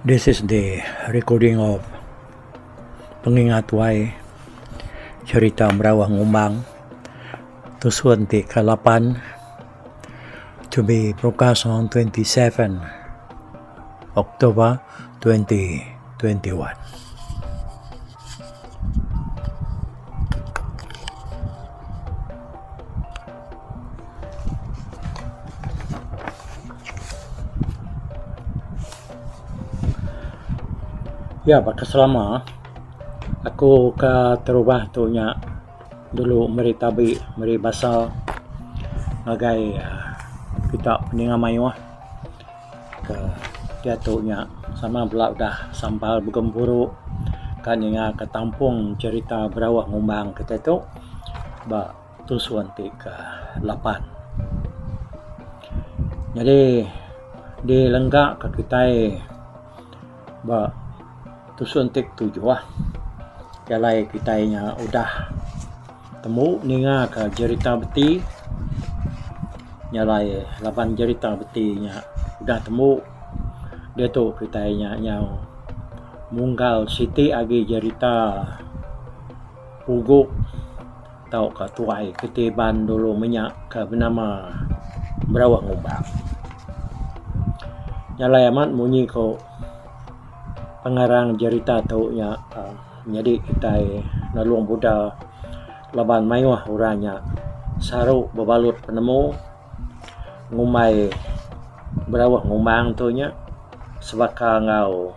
This is the recording of Pengingat Way Cerita Merawah Ngumbang Tusuan ti Kalapan, to be broadcast on 27 October 2021. Ya, baka selama aku ka terubah tu nya dulu meritabi meri basal ngagai kita peningamay ke dia tu nya sama belak dah sampal begempuru kan nga katampung cerita Merawah Ngumbang kita tu ba tusuan ti ke 8. Jadi di lenggak ke kita ba tusuan tik 7 Jalai kita nya udah temu ninga ke cerita beti nyalai 8 cerita beti nya udah temu dia tu kita nya nyau munggal siti agi cerita puguk tau ke tuai ketiban dulu minyak ke bernama Merawah Ngumbang. Nyalai amat munyi ko pengarang cerita tu nya jadi kita nalung budak laban mayuah uranya saru bebalut penemu ngumai Merawah Ngumbang tu nya sebaka ngau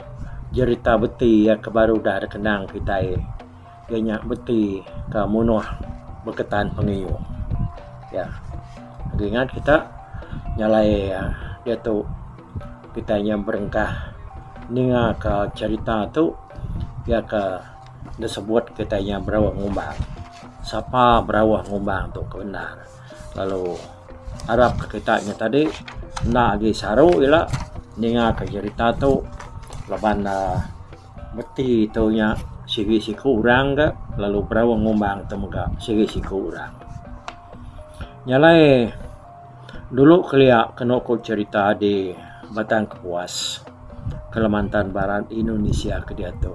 cerita beti ya kebaru dah kenang kita nya beti ke munuh berketan pengiyu ya. Ingat kita nyalai dia tu kita nya berengkah ninga ke cerita tu ya ke disebut kita yang Merawah Ngumbang. Siapa Merawah Ngumbang tu kebenar. Lalu harap ke kita nya tadi nak lagi saru ialah ninga ke cerita tu laban beti tu nya sigi siku urang ke lalu Merawah Ngumbang tu mega sigi siku urang. Nyalai dulu kelia kena ko cerita di Batang Kapuas, Kalimantan Barat, Indonesia ke dia tu.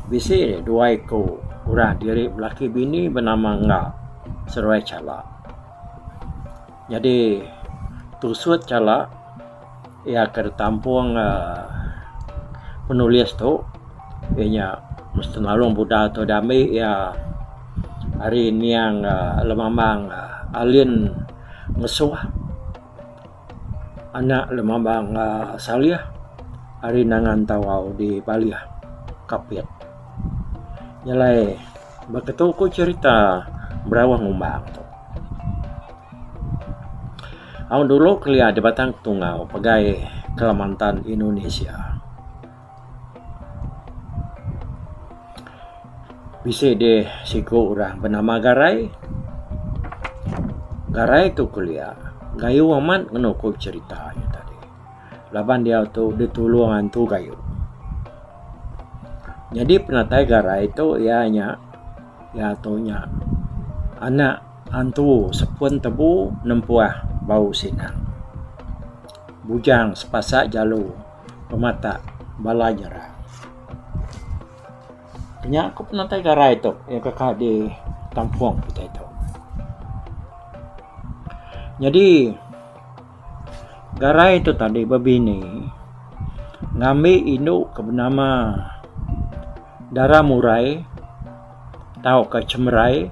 Bisi dua ekor urang diri laki bini bernama Ngak Seruai Cala. Jadi tusut Cala ia ke tampung penulis tu ianya mesti nalung budak tu dami ia hari ni yang lemambang alien ngesuh anak lemambang Salih hari nangan tawau di Bali Kapiat. Nyalai begitu ku cerita Merawah Ngumbang tu. Awak dulu kelia di Batang Tungau pegai Kalimantan Indonesia. Bisa de siku orang bernama Garai. Garai tu kuliah gayu amat kena ku cerita tadi. Laban dia tu ditulungan tu gayu. Jadi penatai Garai tu ianya ya tu nya anak antu sepun tebu nempuah bau sinang. Bujang sepasak jalu pemata bala jarang. Nya aku penatai Garai tu yang kakak di kampung kita itu. Jadi Garai itu tadi babini ngambil induk ke bernama Dara Murai tahu ke Cemerai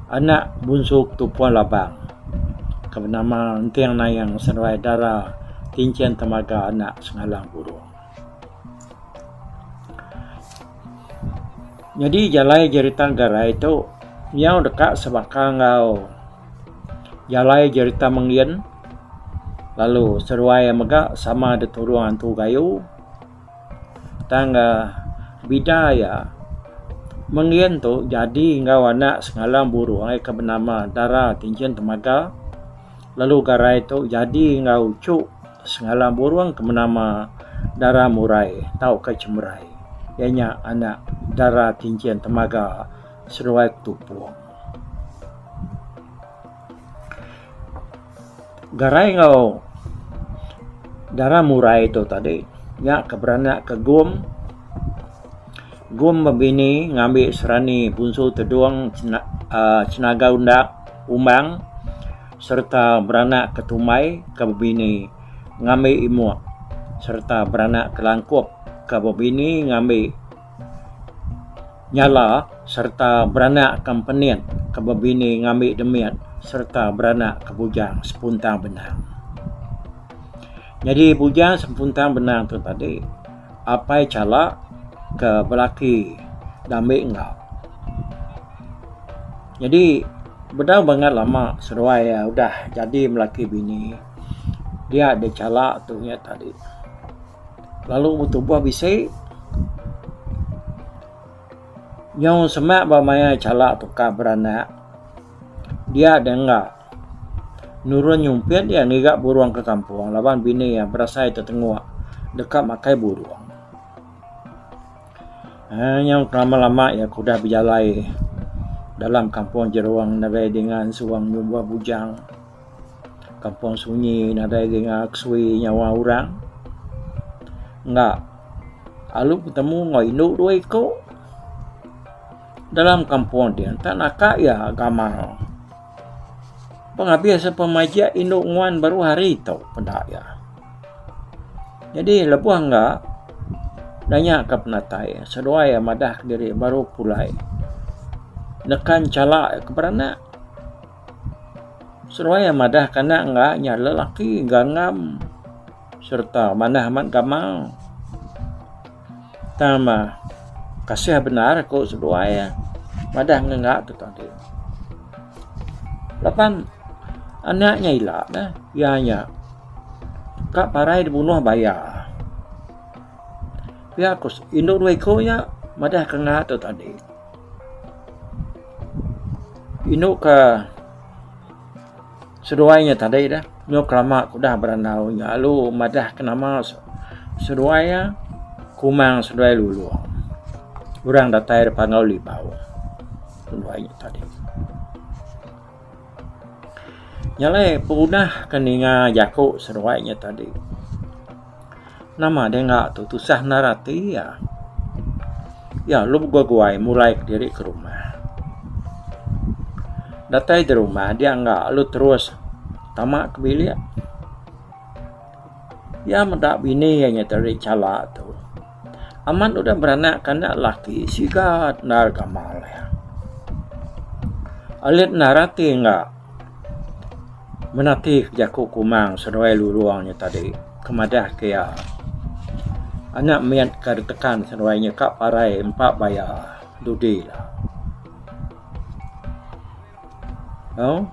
anak bungsu Tupuan Labang ke bernama Entiang Nayang Seruai Dara Tincian Temaga anak Sengalang Burung. Jadi jalai cerita Garai itu yang dekat sebaka ngau jalai cerita Mengian lalu seruai mega sama ada turuan tu gayu tangga bidaya Mengian tu jadi ngau anak Sengalang Burung ke bernama Dara Tincian Temaga lalu Garai tu jadi ngau cuk Sengalang Burung ke bernama Dara Murai tahu ke Cemerai ianya anak Dara Tincian Temaga Seruai Tupuang. Garai ngau Dara Murai itu tadi nya keberanak ke gum membini ngambil serani bunsu teduang cenaga umbang serta beranak ke tumai ke bini ngambil imua serta beranak ke langkup ke bini ngambil nyala serta beranak ke penien ke bini ngambil demian serta beranak ke bujang sepuntang benang. Jadi bujang sepuntang benang tu tadi apa cala ke belaki damik engkau. Jadi benar banget lama seruai ya udah jadi melaki bini dia ada cala tu ya tadi. Lalu butuh buah bisik yang semak bamaya cala tukar beranak dia dengar nurun nyumpit dia ngigak buruang ke kampung lawan bini yang berasa itu tengok dekat makai buruang. Yang lama-lama ya kuda berjalai dalam kampung jeruang nadai dengan suang nyumbuh bujang, kampung sunyi nadai dengan kesui nyawa orang. Enggak, lalu bertemu ngoi induk dua ekor dalam kampung dia tak nakak ya gamal. Penghabis pemajak induk nguan baru hari itu pendak ya. Jadi lebuh enggak nanya ke penatai seduai madah diri baru pulai nekan calak ke beranak seduai madah kena enggak nya lelaki gangam serta manah amat gamal tama kasih benar kok seduai madah enggak tu tadi lapan anaknya ilah dah ianya kak parai dibunuh bayar ya kus induk dua ekornya madah kena tu tadi induk ke seduainya tadi dah nyok lama kudah beranaunya lalu madah kena mas seduainya kumang seduai lulu orang datai pangau libau seduainya tadi nyalai punah keninga jakuk seduainya tadi nama dia enggak tu tusah narati ya lu guai mulai diri ke rumah datai di rumah dia enggak lu terus tamak ke bilik ya mendak bini yang tadi cala tu aman udah beranak kanak laki sigat nar gamal ya alit narati enggak menati jakuk kumang seduai luruangnya tadi kemadah ke ya anak miat kar tekan seruainya kak parai 4 bayar dudi lah. Oh,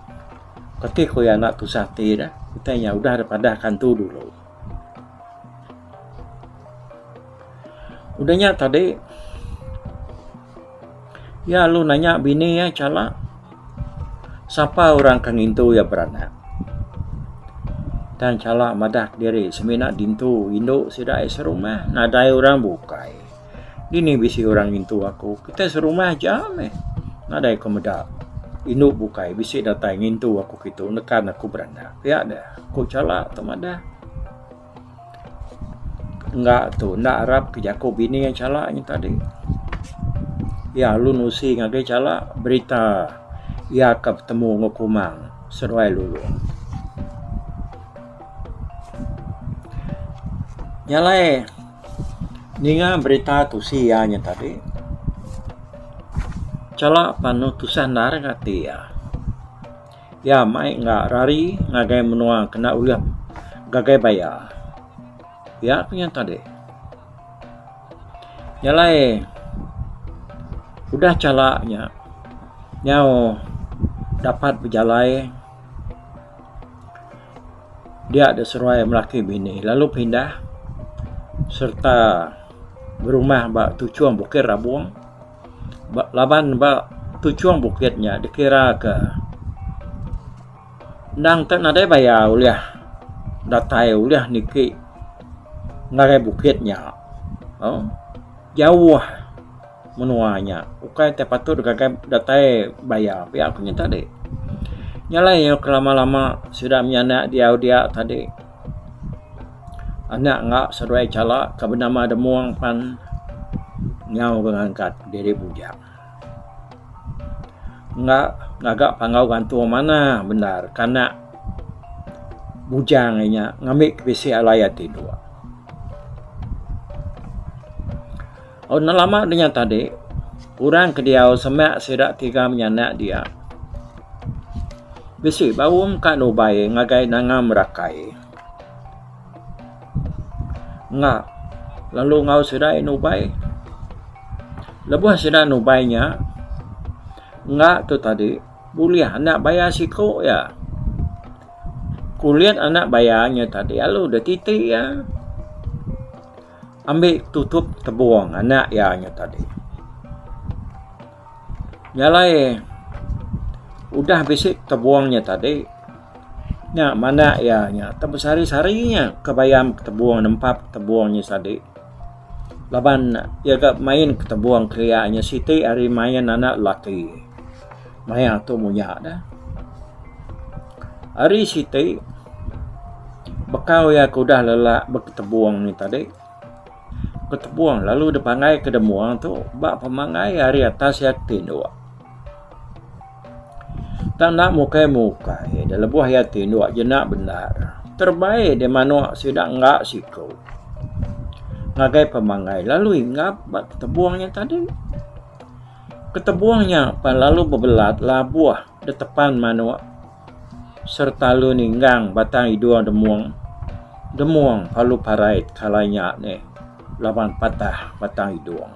ketika ya anak tu sati dah, katanya udah daripada kantu dulu. Udahnya tadi, ya lu nanya bini ya cala, siapa orang kang itu ya beranak? Dan cala madah diri semina dintu induk sidai serumah nadai orang bukai dini bisi orang intu aku kita serumah jam nadai kemedak induk bukai bisi datai ngintu aku gitu nekan aku beranak ya dah aku cala tu madah enggak tu ndak harap kejaku bini yang cala ni tadi ya lu nusi ngagai cala berita ya ketemu ngokumang seruai lulu nyalai ninga berita tu sianya tadi cala panu tusan nar ngati ya mai enggak rari ngagai menua kena uliam gagai bayar ya punya tadi nyalai udah calaknya nyau dapat berjalai dia ada seruai melaki bini lalu pindah serta berumah bak tujuan bukit Rabuang laban bak tujuan bukitnya dikira ke nang tak nadai bayar uliah datai uliah niki ngagai bukitnya jauh menuanya ukai tepatur gagai datai bayar pihak punya tadi nyalai yang lama-lama sudah menyanak dia tadi anak ngak seruai calak ke bernama demuang pan ngau mengangkat diri bujang. Ngagak pangau gantu mana benar karena bujangnya ngambil bisi alaya tidur. Oh lama dengan tadi orang kediau semak sedak tiga menyanak dia. Bisi bawum kak nubai ngagai nangam merakai. Ngak lalu ngau sedak nubai. Lebuh sedak nubainya ngak tu tadi boleh anak bayar siko ya. Kulihat anak bayarnya tadi lalu dah titik ya. Ambil tutup tebuang anak yanya tadi. Nyalai udah bisik tebuangnya tadi. Nya mana yanya terbesari-sarinya kebayam tebuang nempat tebuangnya tadi. Laban ya gak main ke tebuang krianya Siti hari main anak laki. Main tu munya dah. Hari Siti bekau ya kudah lelak berketebuang ni tadi. Ketebuang lalu dipangai ke demuang tu bak pemangai hari atas yakin dua. Tak nak mukai-mukai dalam buah yakin dua jenak benar. Terbaik di mana sudah enggak siku. Ngagai pemangai lalu ingat bak ketebuangnya tadi. Ketebuangnya pan lalu berbelat lah buah di tepan manua serta lu ninggang batang hidung demuang palu parait kalanya ni lawan patah batang hidung.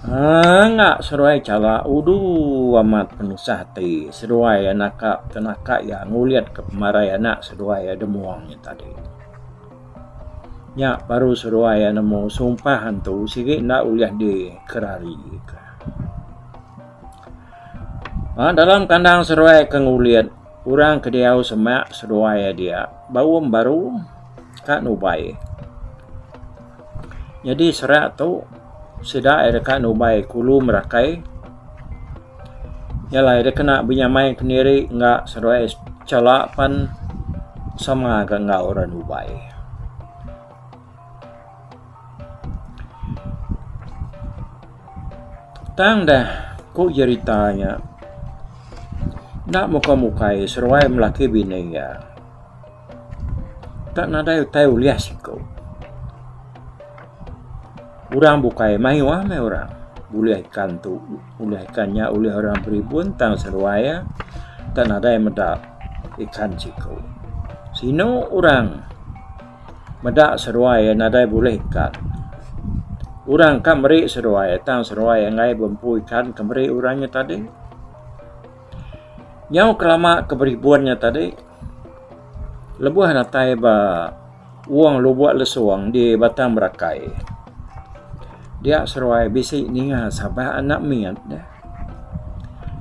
Ngak seruai cala udu amat penuh hati seruai anak tenaka ya nguliat ke pemarai anak seruai demuangnya tadi. Nyak baru seruai nemu sumpahan tu sikit nak uliah di kerari. Dalam kandang seruai kenguliat orang kediau semak seruai dia bawum baru kak nubai. Jadi serak tu sedak ada kak nubai kulu merakai. Yalah ada kena binyamai kendiri enggak seruai calak pan sama ke enggak orang nubai. Tang dah ku ceritanya. Nak muka-mukai seruai melaki bini ya. Tak nadai tahu lihat siko. Orang bukai mai orang. Boleh ikan tu, boleh ikannya oleh orang beribun tang seruai ya. Tak nadai medak ikan siko. Sino orang medak seruai nadai boleh ikan. Orang kameri seruai tang seruai ngai bempu ikan kameri orangnya tadi. Nyau kelama keberibuannya tadi. Lebuh natai ba uang lu buat lesuang di batang merakai. Dia seruai bisik ninga sabah anak miat dah.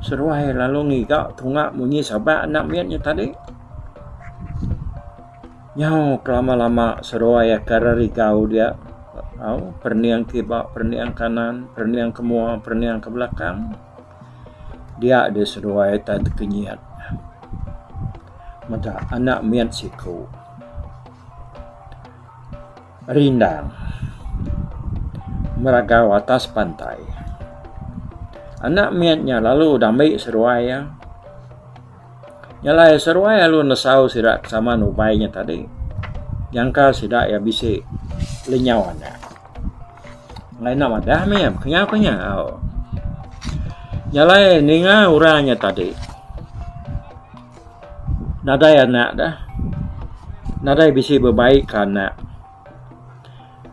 Seruai lalu ngigak tungak bunyi sabah anak miatnya tadi. Nyau kelama-lama seruai karari kau dia. Perniang kibak, perniang kanan, perniang ke muang, perniang ke belakang. Dia ada seruai tak kenyat. Mata anak miat siku. Rindang. Meragau atas pantai. Anak miatnya lalu damai seruai ya. Nyalai seruai lalu nesau sidak sama nubainya tadi. Jangka sidak ya bisik lenyawannya. Ngai nama dah miam kenyau. Nyalai ninga orangnya tadi. Nadai anak dah. Nadai bisi berbaik anak.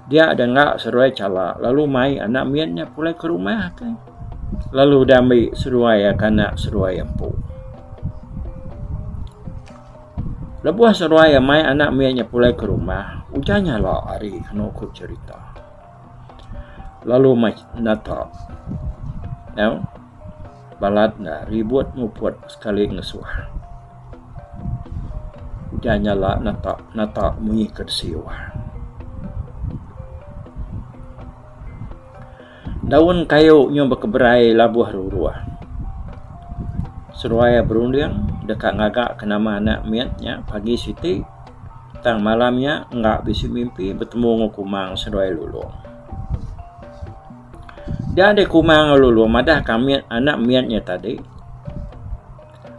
Dia ada ngak seruai cala. Lalu mai anak miatnya pulai ke rumah. Kan? Lalu damai seruai anak seruai empu. Lebuh seruai mai anak miatnya pulai ke rumah. Ujarnya lah hari kena aku cerita. Lalu mai natak. Balat na ribut muput sekali ngesuah. Dia nyala natak munyi kersiwah. Daun kayu nyo berkeberai labuh ruruah. Seruai berunding dekat ngagak ke nama anak miatnya pagi Siti. Tang malamnya enggak bisa mimpi bertemu dengan kumang sedoai lulung. Dia ada kumang lulung madah kami anak miatnya tadi.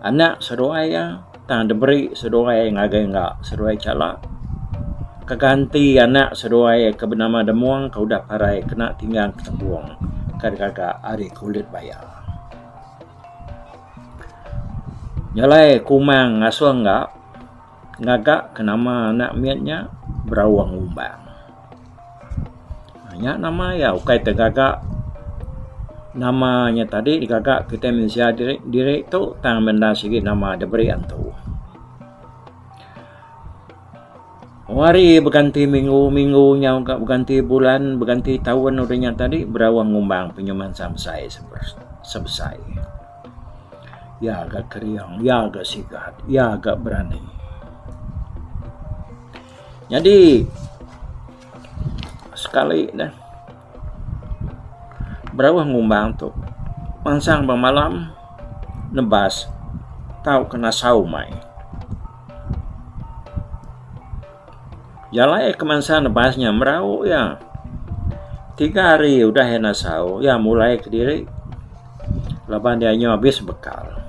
Anak sedoai ya tang diberi sedoai ngagai enggak sedoai calak. Keganti anak sedoai ke bernama demuang kau dah parai kena tinggal ketembuang. Kadang-kadang hari kulit bayar. Nyalai kumang ngasuh enggak ngagak ke nama anak miatnya berawang umbang. Hanya nama ya ukai tegagak namanya tadi digagak kita mensia diri tu tang benda sigi nama diberi antu. Hari berganti minggu-minggunya berganti bulan berganti tahun udahnya tadi berawang umbang penyuman samsai sebesai. Ya agak keriang, ya agak sigat, ya agak berani. Jadi sekali dah berawah ngumbang tu mansang bermalam nebas tahu kena saumai. Jalai kemansa nebasnya merau ya 3 hari udah hena sau ya mulai ke diri laban dia habis bekal.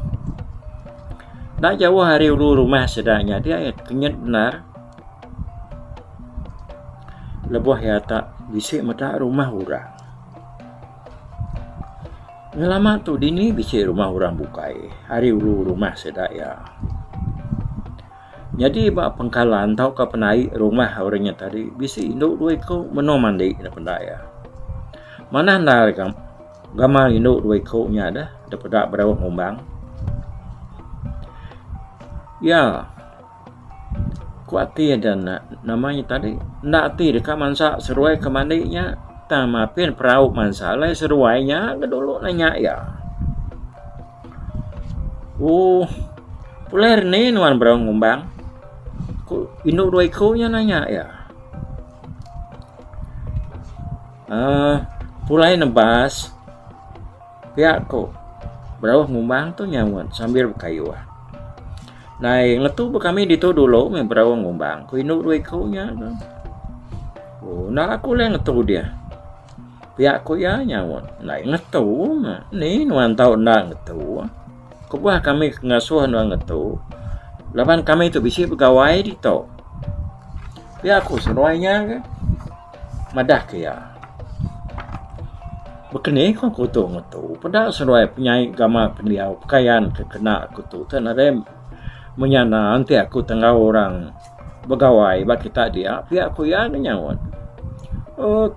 Nak jauh hari ulu rumah sedangnya dia kenyat benar. Lebuh ya tak bisik mata rumah orang. Lama tu dini bisik rumah orang bukai. Hari ulu rumah sedak ya. Jadi bak pengkalan tau ke penai rumah orangnya tadi bisik induk dua kau meno mandi na pendak ya. Mana anda gamar induk dua kau nya dah dapat berawah ngombang. Ya. Kuati dan namanya tadi nak ti dekat mansa seruai ke mandinya tamapin perahu mansa lai seruainya ke dulu nanya ya. Puler ni nuan berang ngumbang ku induk dua nya nanya ya. Pulai nebas pihak ko berang ngumbang tu nyawan sambil berkayuah. Nah, ngetu kami dito dulu memberawang ngumbang. Ku induk dua nya. Nah aku lah ngetu dia. Pihak ku ya nyawon. Nah ngetu ni nuan tahu nak ngetu. Kubah kami ngasuh nuan ngetu. Laban kami tu bisi pegawai dito. Pihak ku seruainya ke. Madah ke ya. Bekeni kau kutu ngetu. Pada seruai penyai gama pendiau pakaian kekena kutu. Tanadem menyana nanti aku tengah orang begawai bak kita dia pihak aku ya nyawan.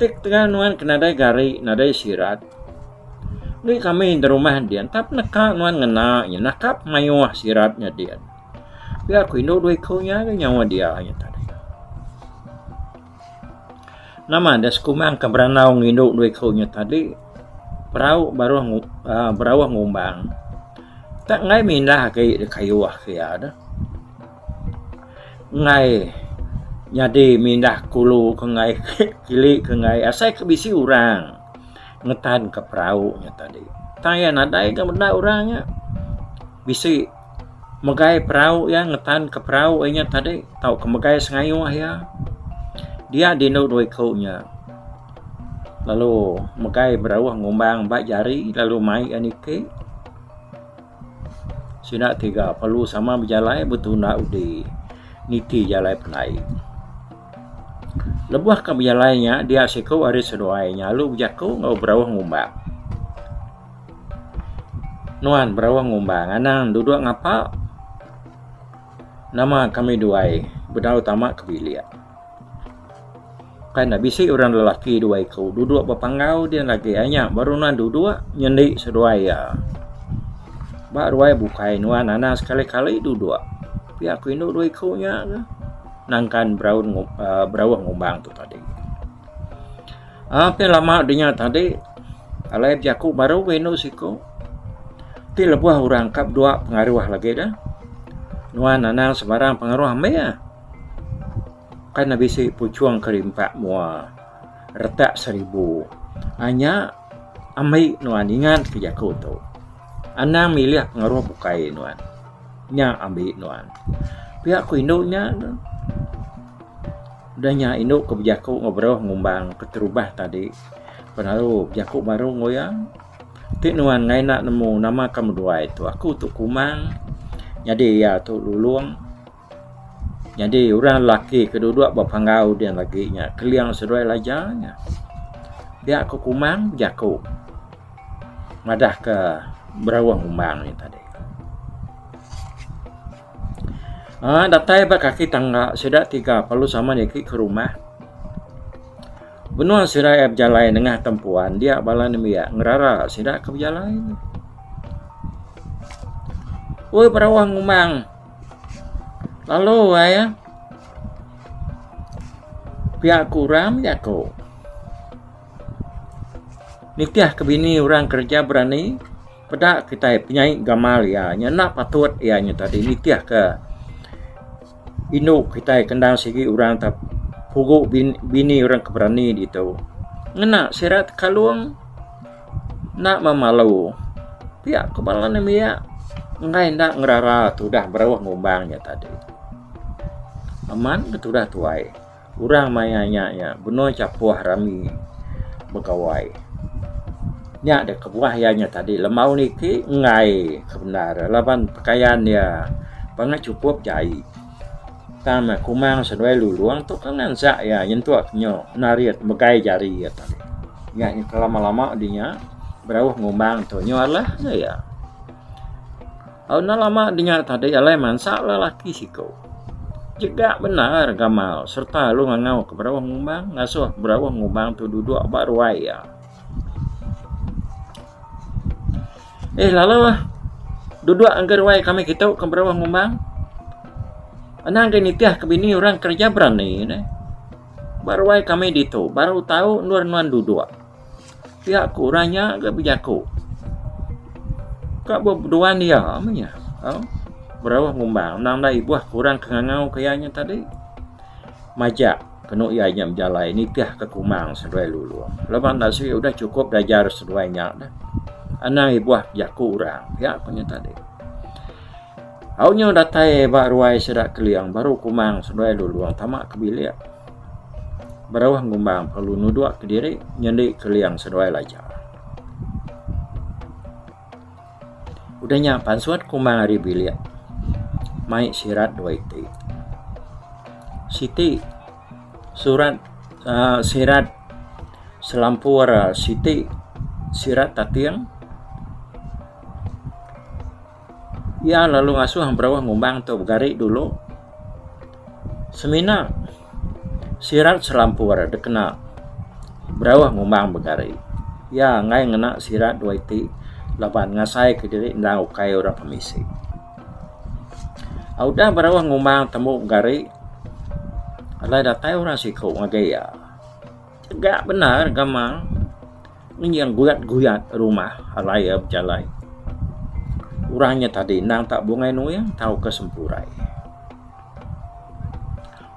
Tik tengah nuan kena dai gari nadai sirat. Ni kami di rumah dia tap nak nuan ngena nya nakap mayuah siratnya dia. Pihak aku induk dua nya nyawa dia hanya tadi. Nama ada sekumang keberanau induk dua nya tadi perahu baru berawah ngumbang. Tak ngai mindah kayu ya dah. Ngai jadi mindah kulu ke ngai kili ke ngai asai ke bisi orang ngetan ke perahu nya tadi. Tanya nadai ke benda orangnya bisi megai perahu ya ngetan ke perahu nya tadi tahu ke megai sengayuh ya. Dia dino dua nya. Lalu megai berawah ngumbang bak jari lalu mai anike. Sina 3 perlu sama berjalai betul nak udi niti jalai penai. Lebuh ke berjalainya dia sekau hari sedoainya lalu berjaku ngau berawah ngumbang. Nuan berawah ngumbang anang duduk ngapa? Nama kami duai bedau utama kebilia. Kan bisi orang lelaki duai kau duduk berpanggau dia lagi hanya baru nan duduk nyendi sedoai ya. Bak ruai bukai nuan anak sekali-kali duduk. Pihak aku induk dua nya nangkan berawah ngumbang tu tadi. Apa lama dinya tadi alai jaku baru weno siko. Ti lebuah orang kap 2 pengaruh lagi dah. Nuan anak sebarang pengaruh ambil ya. Kan bisi pucuang kerimpak mua retak 1000. Hanya ambil nuan ingat ke jaku tu. Anang milih pengaruh bukai nuan. Nya ambil nuan. Pihak ku induknya Udahnya induk ke bejaku ngobrol ngumbang keterubah tadi. Penaruh bejaku baru ngoyang. Tik nuan ngai nak nemu nama kamu dua itu. Aku tu kumang. Jadi ya tu luluang. Jadi orang lelaki kedua-dua berpanggau dia lagi nya. Keliang seruai lajarnya. Dia aku kumang bejaku. Madah ke berawang ngumbang ni tadi. Datai ba kaki tangga sedak 3 perlu sama dia ke rumah. Benua sirai berjalan dengan tempuan dia bala nemia ngerara sedak ke berjalan. Oi berawang ngumang. Lalu ya. Pihak kurang ya ko. Nitiah kebini orang kerja berani pada kita penyai gamal ya nya nak patut ya nya tadi nitiah ke induk kita kendang segi orang tak pugu bini orang keberani itu. Ngena serat kaluang nak memalu. Pihak kebalan dia ngai nak ngerara tu dah berawah ngumbangnya tadi. Aman betul dah tuai. Orang mayanya ya benar capuah rami begawai. Nya ada kebuah yanya tadi lemau niki ngai kebenar laban pakaian dia banget cukup jahit. Tama kumang seduai luluang tu kan ngansak ya yentuak nyo nariat begai jari ya tadi. Ya lama-lama dinya berawah ngumbang tu nyo lah ya. Auna lama dinya tadi alai mansak lelaki siko. Juga benar gamal serta lu ngangau ke berawah ngumbang ngasuh berawah ngumbang tu duduk baru ya. Lalu duduk anggar wai kami kita ke berawah ngumbang. Anang genitiah kebini orang kerja berani ne. Baru ai kami ditu, baru tahu nuan duduk. Pihak kurangnya agak bijaku. Kak berduaan dia amanya. Berawah ngumbang nang dai buah kurang kengangau kayanya tadi. Majak kenu ianya menjalai nitiah ke kumang seduai lulu. Lepas nasi udah cukup belajar seduainya dah. Anang buah jaku orang pihak punya tadi. Aunya datai baru ai sedak keliang baru kumang seduai luluang tamak kebilik. Berawah ngumbang perlu nuduk ke diri nyendi keliang seduai lajar. Udahnya pansuat kumang hari bilik. Mai sirat 2 iti. Siti surat sirat selampur siti sirat tatiang. Ya lalu ngasuh berawah ngumbang tu begari dulu. Semina sirat selampur dekena berawah ngumbang begari. Ya ngai ngena sirat 2 iti laban ngasai ke diri ndang ukai orang pemisi. Audah berawah ngumbang temu begari. Alai datai orang siku ngagaya. Tegak benar gamal. Ini yang guyat-guyat rumah alai berjalai. Urangnya tadi nang tak bungai nuyang tahu kesempurai.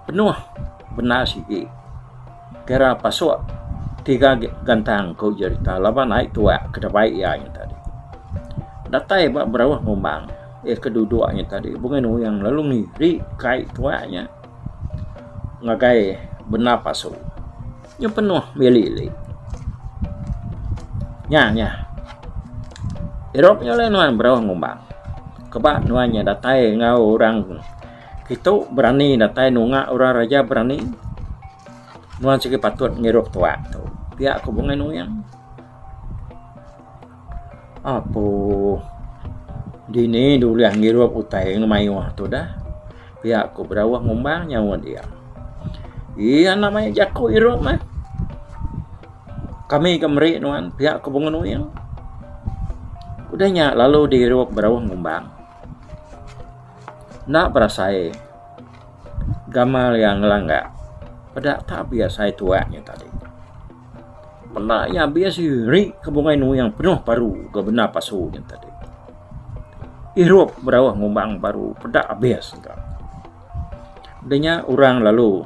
Penuh benar sigi. Kira pasuk 3 gantang kau cerita laban naik tua kedabai ianya tadi. Datai bak berawah ngumbang. Keduduknya tadi bungai nuyang lalu ngiri kai tuanya. Ngagai benar pasuk. Nya penuh melili. Nya. Eropnya lain nuan berawah ngumbang. Kebak nuannya datai ngau orang kita berani datai nunga orang raja berani. Nuan segi patut ngirop tua tu. Pihak aku bungai nuyang. Apa dini dulu yang ngirop utai ngamayuah tu dah. Pihak aku berawah ngumbang nyawa dia. Iya namanya jaku irop mah. Kami kemeri nuan pihak aku bungai nuyang. Udahnya lalu diruak berawah ngumbang. Nak berasai gamal yang ngelangga. Pada tak biasa tuanya tadi. Penaknya biasa ri kebungai nu yang penuh paru ke benar pasunya tadi. Iruak berawah ngumbang baru pada bias enggak. Udahnya orang lalu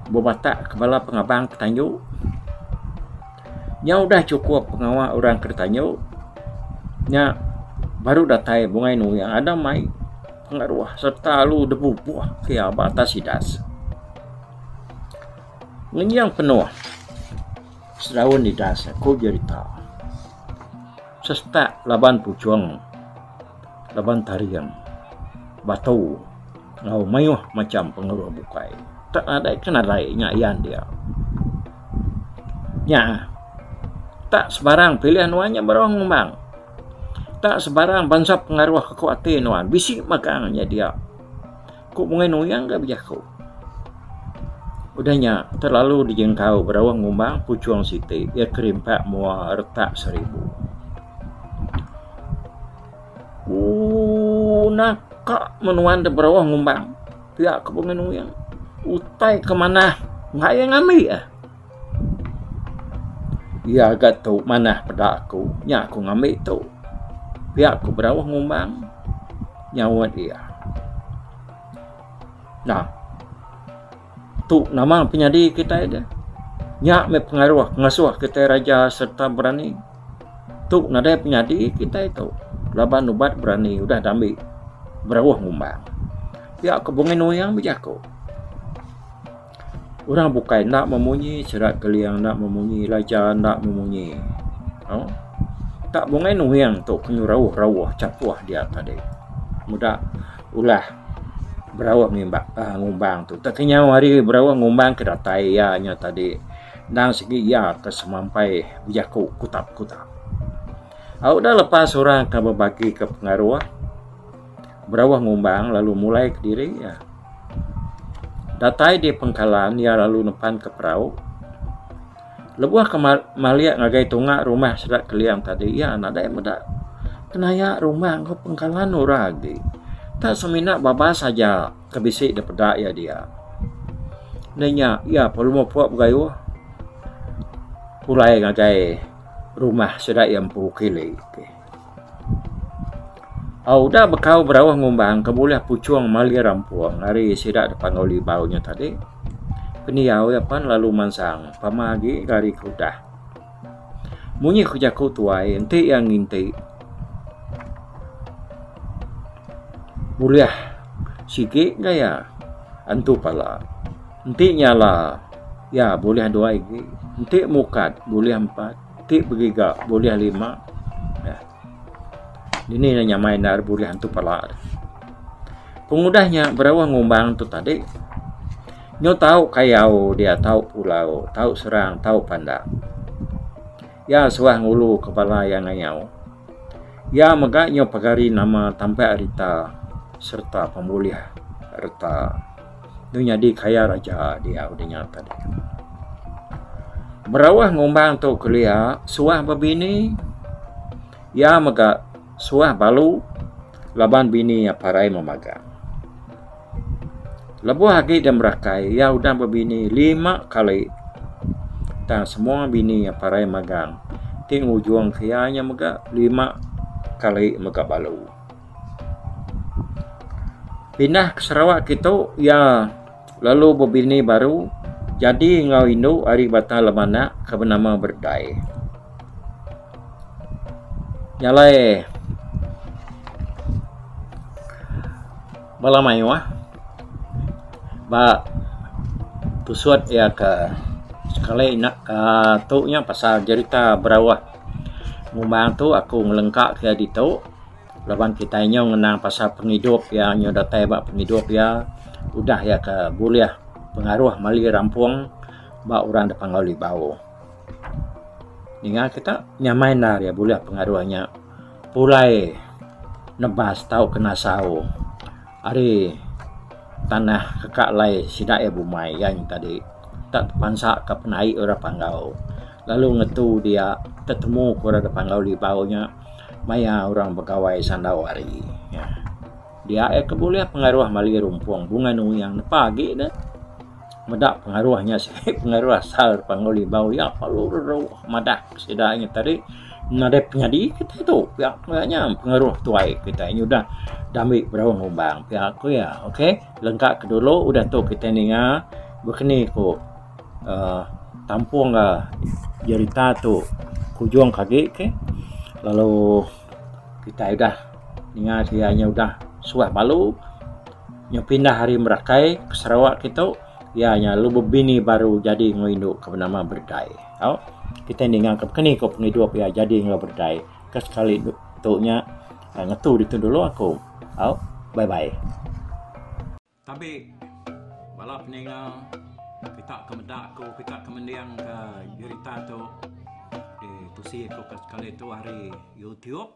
berbatak kepala pengabang ketanju. Nya udah cukup pengawal orang kertanju. Nya baru datai bungai nu yang ada mai pengaruh serta lu debu buah ke batas sidas. Ngenyang penuh sedaun di dasar ko cerita sesta laban pujuang laban tarian batu ngau mayuh macam pengaruh bukai tak ada kenadai nyayan dia nya tak sebarang pilihan nuannya berong ngembang tak sebarang bangsa pengaruh kekuatan nuan bisik makangnya dia ku bungai nuyang gak bijaku udahnya terlalu dijengkau berawang ngumbang pucuang siti ia kerimpak mua retak 1000 nakak menuan de berawang ngumbang pihak kebungan nuyang utai kemana nggak yang ngambil ya ia agak tahu mana pada aku nya aku ngambil tu pihak aku berawang ngumbang nyawa dia nah tu nama penyadi kita ada nyak me pengaruh ngasuh kita raja serta berani tu nada penyadi kita itu laban ubat berani udah dambi berawah ngumbang ya kebungan noyang bijako orang bukai nak memunyi serat keliang nak memunyi raja nak memunyi tak bungai noyang tu penyurawah capuah dia tadi mudah ulah berawak ngumbang tu tak kenyau hari berawak ngumbang kedatai ya nya tadi dan segi ya kesemampai bijaku kutap au dah lepas orang akan berbagi ke pengaruh berawak ngumbang lalu mulai ke diri ya datai di pengkalan ya lalu nepan ke perahu lebuah ke maliak ngagai tungak rumah sedat keliam tadi ya nada yang muda kenaya rumah ke pengkalan uragi tak seminat baba saja kebisik daripada ya dia. Nanya, ya perlu mau buat bergayuh. Pulai ngagai rumah sedak yang pukili. Dah bekau berawah ngumbang keboleh pucuang mali rampuang hari sedak depan oli baunya tadi. Peniau ya pan lalu mansang pamagi dari kudah. Munyi kujaku tuai enti yang nginti. Boleh sikit gaya antu pala enti nyala ya boleh 2 lagi enti mukat boleh 4 enti begiga boleh 5 ya ini nanya main dar boleh antu pala pengudahnya berawah ngumbang tu tadi nyo tahu kayau dia tahu pulau tahu serang tahu pandang ya suah ngulu kepala yang ngayau ya megaknya pagari nama tampai arita serta pemulih harta dunia di kaya raja dia udah nyata deh. Berawah ngumbang tu kuliah suah babini ya mega suah balu laban bini ya parai memagang lebuh lagi dan berakai ya udah babini 5 kali dan semua bini ya parai magang ting ujung kayanya mega 5 kali mega balu pindah ke Sarawak kita ya lalu berbini baru jadi ngau Indo hari batang lemana ke bernama berdai nyalai balamai wah ba tusuat ya ke sekali nak tu nya pasal cerita berawah ngumbang tu aku ngelengkak ke di tu laban kita nyo ngenang pasal penghidup ya nyo datai bak penghidup ya udah ya ke boleh pengaruh mali rampung bak orang depan oli bau ingat kita nyamai nar ya boleh pengaruhnya pulai nebas tahu kena sau hari tanah kekak lai sidak ya bumai yang tadi tak pansak ke penai orang panggau lalu ngetu dia ketemu kura depan oli baunya maya orang pegawai sandawari ya. Dia keboleh pengaruh mali rumpung bunga nu yang pagi dah medak pengaruhnya sih pengaruh asal pangoli bau ya kalau madah sedanya tadi nade penyadi kita itu ya makanya pengaruh tuai kita ini udah damai berawang ngumbang pihak aku ya oke lengkap ke dulu udah tuh kita ninga begini kok tampung cerita tuh kujuang kaki ke lalu kita udah ingat hanya udah suah malu pindah hari Merakai ke Sarawak kita Ianya lu bini baru jadi ngoinduk ke bernama berdai. Au kita ngangkap kini ko penghidup ya jadi ngelo berdai. Kas kali tuknya ngetu itu dulu aku. Au bye bye. Tapi balap ninga kita kemedak ko kita kemendiang ke cerita tu di tusi ko kas kali tu hari YouTube.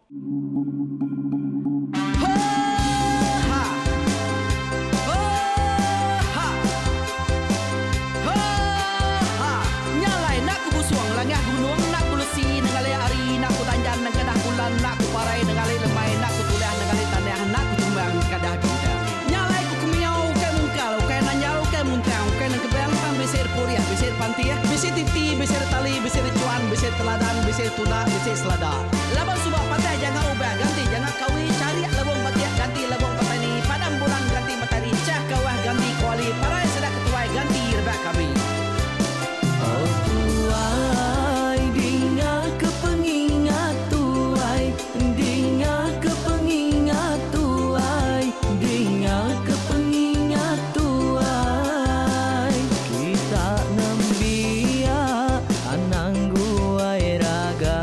Nak ku parai nengali lemai nak ku tulah nengali tanah nak ku tumbang kadah bintang nyalai ku kumiau ke mungkal ke nanjau ke muntang ke nang kebang pang besir puriah besir pantia besir titi besir tali besir cuan besir teladan besir tuna besir selada laban subak pantai jangan ubah ganti jangan kawi cari labong patiak ganti labong petani padam bulan ganti matahari cah kawah ganti kuali parai sedak ketuai ganti rebak kami oh tuai dingah kepengingat Dinga kepengingat tuai kita nembia anang guai raga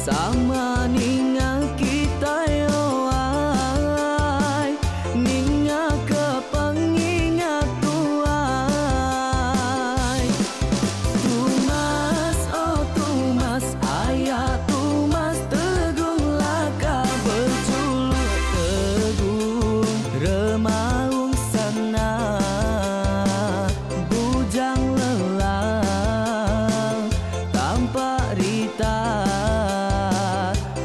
sama ninga kita yo ai, ninga ke pengingat tuai. Tumas oh tumas ayah tumas tegung laka berculuk tegung remaung sana bujang lelang tanpa rita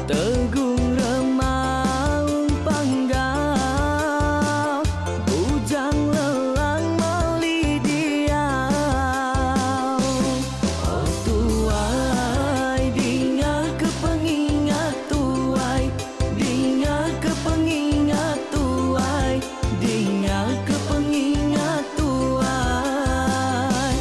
tegung remaung panggang bujang lelang meli diau. Oh tuai dinga ke pengingat tuai, dinga ke pengingat tuai, dinga ke pengingat tuai.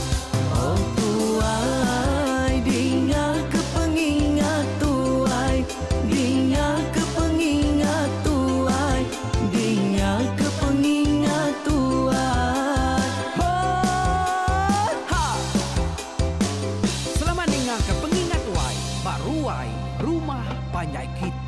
Oh tuai dinga ke pengingat tuai, dinga ke pengingat tuai, dinga ke pengingat tuai. Oh, ha. Selamat ninga ke pengingat tuai, baruai rumah panjai kita.